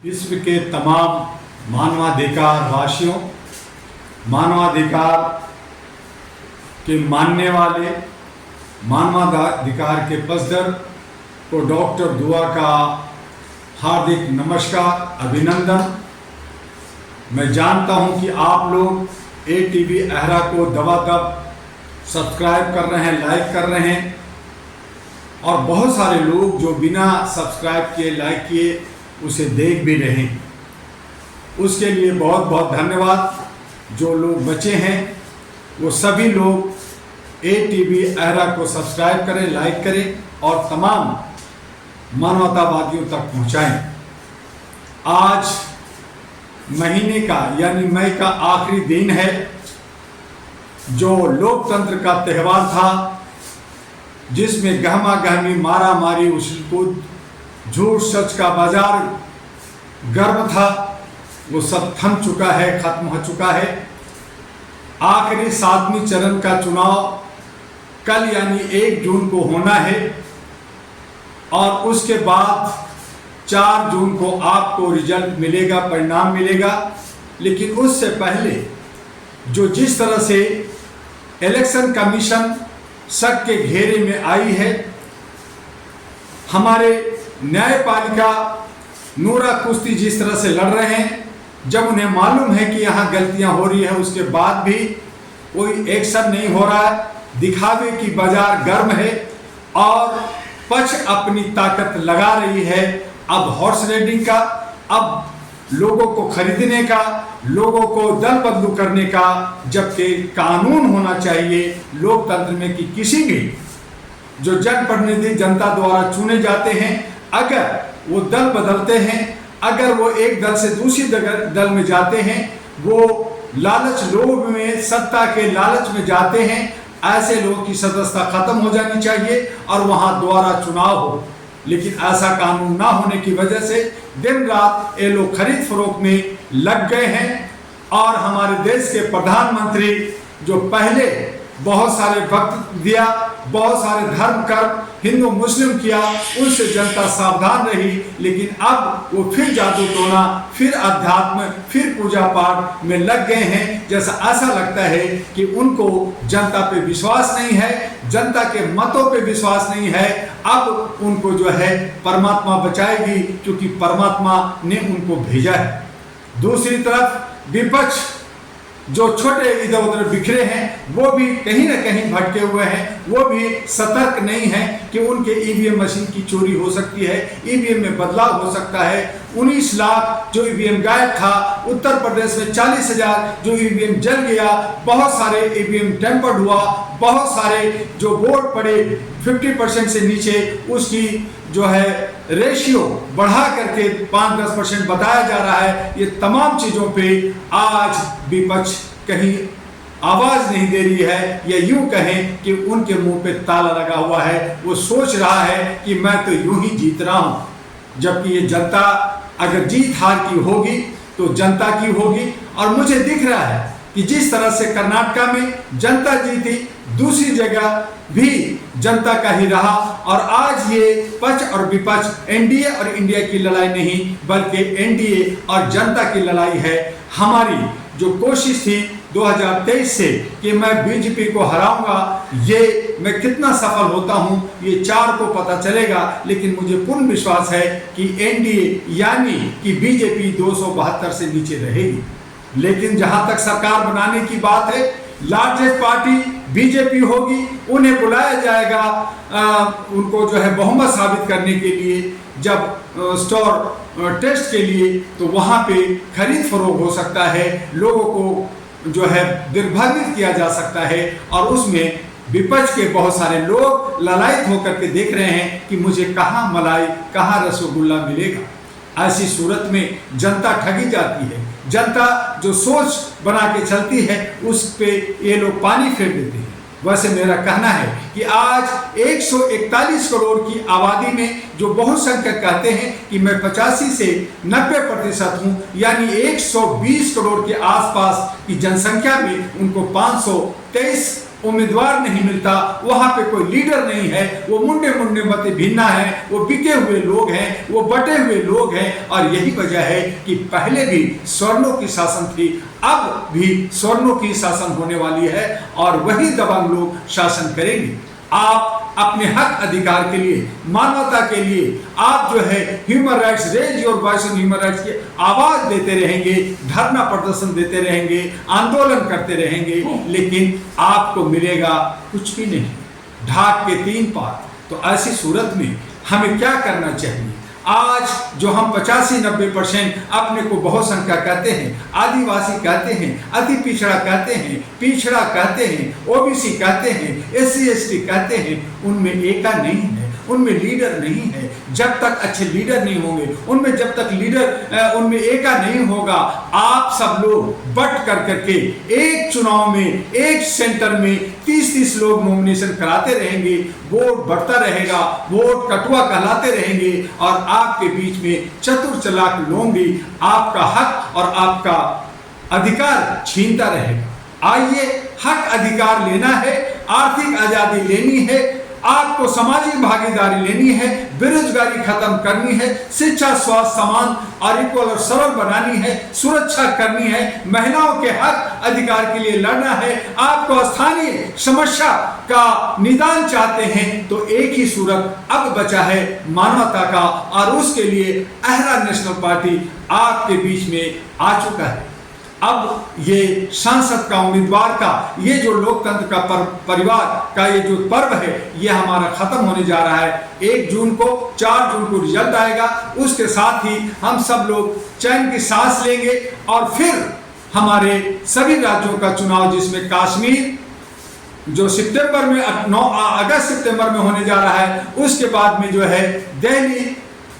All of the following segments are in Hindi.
विश्व के तमाम मानवाधिकार वासियों, मानवाधिकार के मानने वाले, मानवाधिकार के पसदर को डॉक्टर दुआ का हार्दिक नमस्कार, अभिनंदन। मैं जानता हूं कि आप लोग ATV अहरा को दबादब सब्सक्राइब कर रहे हैं, लाइक कर रहे हैं, और बहुत सारे लोग जो बिना सब्सक्राइब किए, लाइक किए उसे देख भी रहे हैं। उसके लिए बहुत बहुत धन्यवाद। जो लोग बचे हैं वो सभी लोग ATV अहरा को सब्सक्राइब करें, लाइक करें और तमाम मानवतावादियों तक पहुंचाएं। आज महीने का यानी मई का आखिरी दिन है, जो लोकतंत्र का त्यौहार था, जिसमें गहमा गहमी, मारा मारी, उछल-कूद, झूठ सच का बाजार गर्व था, वो सब थम चुका है, खत्म हो चुका है। आखिरी 7वें चरण का चुनाव कल यानी 1 जून को होना है और उसके बाद 4 जून को आपको रिजल्ट मिलेगा, परिणाम मिलेगा। लेकिन उससे पहले जो जिस तरह से इलेक्शन कमीशन शक के घेरे में आई है, हमारे न्यायपालिका नूरा कुश्ती जिस तरह से लड़ रहे हैं, जब उन्हें मालूम है कि यहाँ गलतियां हो रही है, उसके बाद भी कोई एक्शन नहीं हो रहा है। दिखावे की बाजार गर्म है और पक्ष अपनी ताकत लगा रही है। अब हॉर्स रेडिंग का, अब लोगों को खरीदने का, लोगों को दल बदलू करने का, जबकि कानून होना चाहिए लोकतंत्र में कि किसी भी जो जनप्रतिनिधि जनता द्वारा चुने जाते हैं, अगर वो दल बदलते हैं, अगर वो एक दल से दूसरी दल में जाते हैं, वो लालच लोभ में, सत्ता के लालच में जाते हैं, ऐसे लोगों की सदस्यता खत्म हो जानी चाहिए और वहां दोबारा चुनाव हो। लेकिन ऐसा कानून ना होने की वजह से दिन रात ये लोग खरीद फरोख्त में लग गए हैं। और हमारे देश के प्रधानमंत्री जो पहले बहुत सारे वक्त दिया, बहुत सारे धर्म कर्म हिंदू मुस्लिम किया, उनसे जनता सावधान रही, लेकिन अब वो फिर जादू टोना, फिर अध्यात्म, फिर पूजा पाठ में लग गए हैं। जैसा ऐसा लगता है कि उनको जनता पे विश्वास नहीं है, जनता के मतों पे विश्वास नहीं है। अब उनको जो है परमात्मा बचाएगी, क्योंकि परमात्मा ने उनको भेजा है। दूसरी तरफ विपक्ष जो छोटे इधर उधर बिखरे हैं, वो भी कहीं ना कहीं भटके हुए हैं, वो भी सतर्क नहीं है कि उनके EVM मशीन की चोरी हो सकती है, EVM में बदलाव हो सकता है। 19 लाख जो EVM गायब था, उत्तर प्रदेश में 40,000 जो EVM जल गया, बहुत सारे EVM टेम्पर्ड हुआ, बहुत सारे जो वोट पड़े 50% से नीचे, उसकी जो है रेशियो बढ़ा करके 5-10% बताया जा रहा है। ये तमाम चीजों पे आज विपक्ष कहीं आवाज नहीं दे रही है, या यूं कहें कि उनके मुंह पे ताला लगा हुआ है। वो सोच रहा है कि मैं तो यूं ही जीत रहा हूं, जबकि ये जनता अगर जीत हार की होगी तो जनता की होगी। और मुझे दिख रहा है कि जिस तरह से कर्नाटका में जनता जीती, दूसरी जगह भी जनता का ही रहा। और आज ये पक्ष और विपक्ष, NDA और इंडिया की लड़ाई नहीं, बल्कि NDA और जनता की लड़ाई है। हमारी जो कोशिश थी 2023 से कि मैं BJP को हराऊंगा, ये मैं कितना सफल होता हूं ये 4 को पता चलेगा। लेकिन मुझे पूर्ण विश्वास है कि NDA यानी कि BJP 272 से नीचे रहेगी। लेकिन जहां तक सरकार बनाने की बात है, लार्जेस्ट पार्टी BJP होगी, उन्हें बुलाया जाएगा उनको जो है बहुमत साबित करने के लिए, जब स्टोर टेस्ट के लिए, तो वहां पे खरीद फरोख्त हो सकता है, लोगों को जो है दिग्भ्रमित किया जा सकता है। और उसमें विपक्ष के बहुत सारे लोग ललायत होकर के देख रहे हैं कि मुझे कहां मलाई, कहां रसगुल्ला मिलेगा। ऐसी सूरत में जनता ठगी जाती है। जनता जो सोच बना के चलती है, उस पे ये लोग पानी फेर देते हैं। वैसे मेरा कहना है कि आज 141 करोड़ की आबादी में जो बहुसंख्यक कहते हैं कि मैं 85 से 90% हूँ, यानी 120 करोड़ के आसपास की जनसंख्या में उनको 523 उम्मीदवार नहीं मिलता, वहां पे कोई लीडर नहीं है, वो मुंडे मुंडे मते भिन्ना है, वो बिके हुए लोग हैं, वो बटे हुए लोग हैं। और यही वजह है कि पहले भी स्वर्णों की शासन थी, अब भी स्वर्णों की शासन होने वाली है और वही दबंग लोग शासन करेंगे। आप अपने हक अधिकार के लिए, मानवता के लिए आप जो है human rights, raise your voice on human rights की आवाज देते रहेंगे, धरना प्रदर्शन देते रहेंगे, आंदोलन करते रहेंगे, लेकिन आपको मिलेगा कुछ भी नहीं, ढाक के 3 पात। तो ऐसी सूरत में हमें क्या करना चाहिए? आज जो हम 85-90% अपने को बहुसंख्या कहते हैं, आदिवासी कहते हैं, अति पिछड़ा कहते हैं, पिछड़ा कहते हैं, ओबीसी कहते हैं, SC ST कहते हैं, उनमें एका नहीं है, उनमें लीडर नहीं है। जब तक अच्छे लीडर नहीं होंगे, उनमें जब तक लीडर उनमें एका नहीं होगा, आप सब लोग बट कर करके एक चुनाव में, एक सेंटर में 30-30 लोग नॉमिनेशन कराते रहेंगे, वोट बढ़ता रहेगा, वोट कटुआ कहलाते रहेंगे और आपके बीच में चतुर चालाक लोग भी आपका हक और आपका अधिकार छीनता रहेगा। आइए, हक अधिकार लेना है, आर्थिक आजादी लेनी है, आपको सामाजिक भागीदारी लेनी है, बेरोजगारी खत्म करनी है, शिक्षा, स्वास्थ्य समान और इक्वल और सरल बनानी है, सुरक्षा करनी है, महिलाओं के हक अधिकार के लिए लड़ना है। आपको स्थानीय समस्या का निदान चाहते हैं तो एक ही सूरत अब बचा है, मानवता का, और उसके लिए अहरा नेशनल पार्टी आपके बीच में आ चुका है। अब ये सांसद का, उम्मीदवार का, ये जो लोकतंत्र का परिवार का ये जो पर्व है, ये हमारा खत्म होने जा रहा है। 1 जून को, 4 जून को रिजल्ट आएगा, उसके साथ ही हम सब लोग चैन की सांस लेंगे और फिर हमारे सभी राज्यों का चुनाव, जिसमें कश्मीर जो सितंबर में 9 अगस्त सितंबर में होने जा रहा है, उसके बाद में जो है दिल्ली,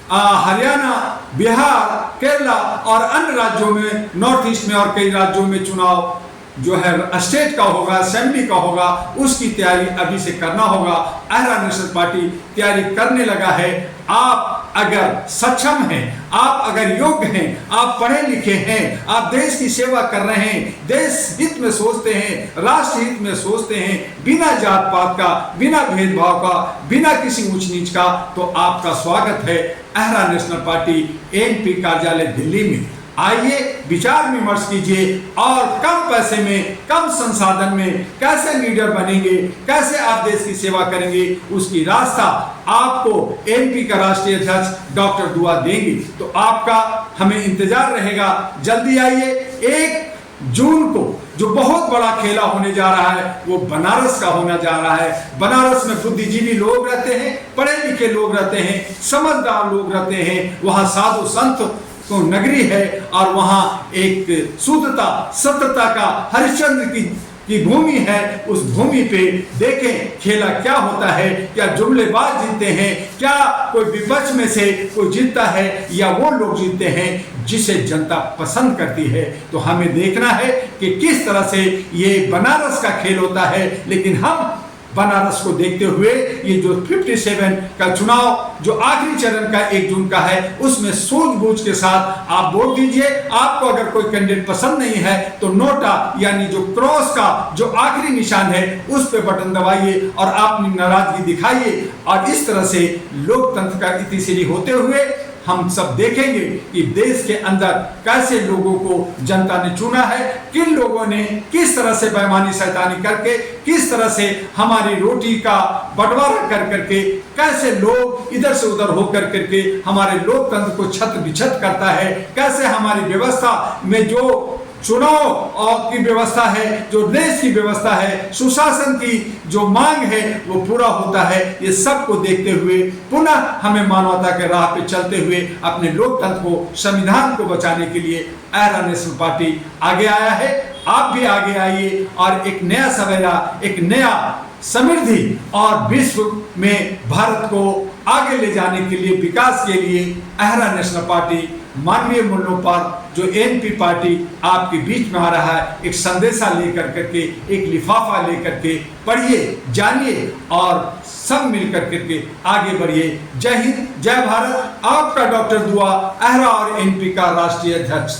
हरियाणा, बिहार, केरला और अन्य राज्यों में, नॉर्थ ईस्ट में और कई राज्यों में चुनाव जो है स्टेट का होगा, असेंबली का होगा, उसकी तैयारी अभी से करना होगा। अहरा नेशनल पार्टी तैयारी करने लगा है। आप अगर सक्षम हैं, आप अगर योग्य हैं, आप पढ़े लिखे हैं, आप देश की सेवा कर रहे हैं, देश हित में सोचते हैं, राष्ट्र हित में सोचते हैं, बिना जात पात का, बिना भेदभाव का, बिना किसी ऊंच नीच का, तो आपका स्वागत है अहरा नेशनल पार्टी MP कार्यालय दिल्ली में। आइए, विचार विमर्श कीजिए और कम पैसे में, कम संसाधन में कैसे लीडर बनेंगे, कैसे आप देश की सेवा करेंगे, उसकी रास्ता आपको MP का राष्ट्रीय अध्यक्ष डॉक्टर दुआ देंगे। तो आपका हमें इंतजार रहेगा। जल्दी आइए। 1 जून को जो बहुत बड़ा खेला होने जा रहा है, वो बनारस का होने जा रहा है। बनारस में बुद्धिजीवी लोग रहते हैं, पढ़े लिखे लोग रहते हैं, समझदार लोग रहते हैं, वहाँ साधु संत तो नगरी है और वहां एक शुद्धता, सत्यता का हरिश्चंद्र की भूमि है। उस भूमि पे देखें खेला क्या होता है, क्या जुमलेबाज जीतते हैं, क्या कोई विपक्ष में से कोई जीतता है या वो लोग जीतते हैं जिसे जनता पसंद करती है। तो हमें देखना है कि किस तरह से ये बनारस का खेल होता है। लेकिन हम बनारस को देखते हुए ये जो 57 का चुनाव जो आखिरी चरण का 1 जून का है, उसमें सूझबूझ के साथ आप वोट दीजिए। आपको अगर कोई कैंडिडेट पसंद नहीं है तो नोटा यानी जो क्रॉस का जो आखिरी निशान है उस पे बटन दबाइए और अपनी नाराजगी दिखाइए। और इस तरह से लोकतंत्र का इतिश्री होते हुए हम सब देखेंगे कि देश के अंदर कैसे लोगों को जनता ने चुना है, किन लोगों ने किस तरह से बेईमानी शैतानी करके, किस तरह से हमारी रोटी का बंटवारा कर करके, कैसे लोग इधर से उधर होकर करके हमारे लोकतंत्र को छत बिछत करता है, कैसे हमारी व्यवस्था में जो चुनाव की व्यवस्था है, जो देश की व्यवस्था है, सुशासन की जो मांग है वो पूरा होता है। ये सब को देखते हुए पुनः हमें मानवता के राह पे चलते हुए अपने लोकतंत्र को, संविधान को बचाने के लिए अहरा नेशनल पार्टी आगे आया है। आप भी आगे आइए और एक नया सवेरा, एक नया समृद्धि और विश्व में भारत को आगे ले जाने के लिए, विकास के लिए अहरा नेशनल पार्टी मानवीय मूल्यों पर जो MP पार्टी आपके बीच में आ रहा है, एक संदेशा लेकर करके, एक लिफाफा लेकर के पढ़िए, जानिए और सब मिलकर करके आगे बढ़िए। जय हिंद, जय भारत। आपका डॉक्टर दुआ, अहरा और MP का राष्ट्रीय अध्यक्ष।